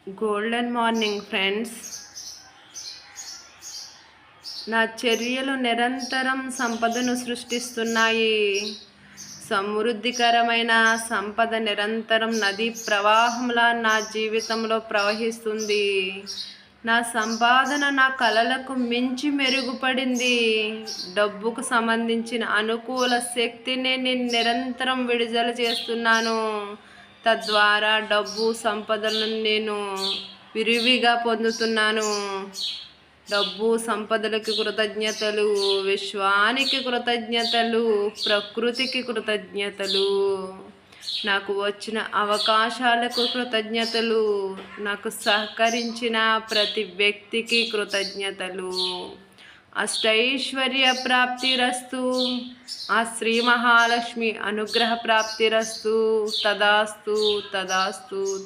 Golden morning friends. నా చర్యలు నిరంతరం సంపదను సృష్టిస్తున్నాయి. సమృద్ధికరమైన సంపద నిరంతరం నదీ ప్రవాహంలా నా జీవితంలో ప్రవహిస్తుంది. నా సంపాదన నా కలలకు మించి మెరుగుపడింది. డబ్బుకు సంబంధించిన అనుకూల శక్తిని నేను నిరంతరం విడుదల చేస్తున్నాను. తద్వారా డబ్బు సంపదలను నేను విరివిగా పొందుతున్నాను. డబ్బు సంపదలకు కృతజ్ఞతలు, విశ్వానికి కృతజ్ఞతలు, ప్రకృతికి కృతజ్ఞతలు, నాకు వచ్చిన అవకాశాలకు కృతజ్ఞతలు, నాకు సహకరించిన ప్రతి వ్యక్తికి కృతజ్ఞతలు. అష్టైశ్వర్య ప్రాప్తిరస్తు. ఆ శ్రీ మహాలక్ష్మి అనుగ్రహ ప్రాప్తిరస్తు. తదాస్తు తదాస్తు.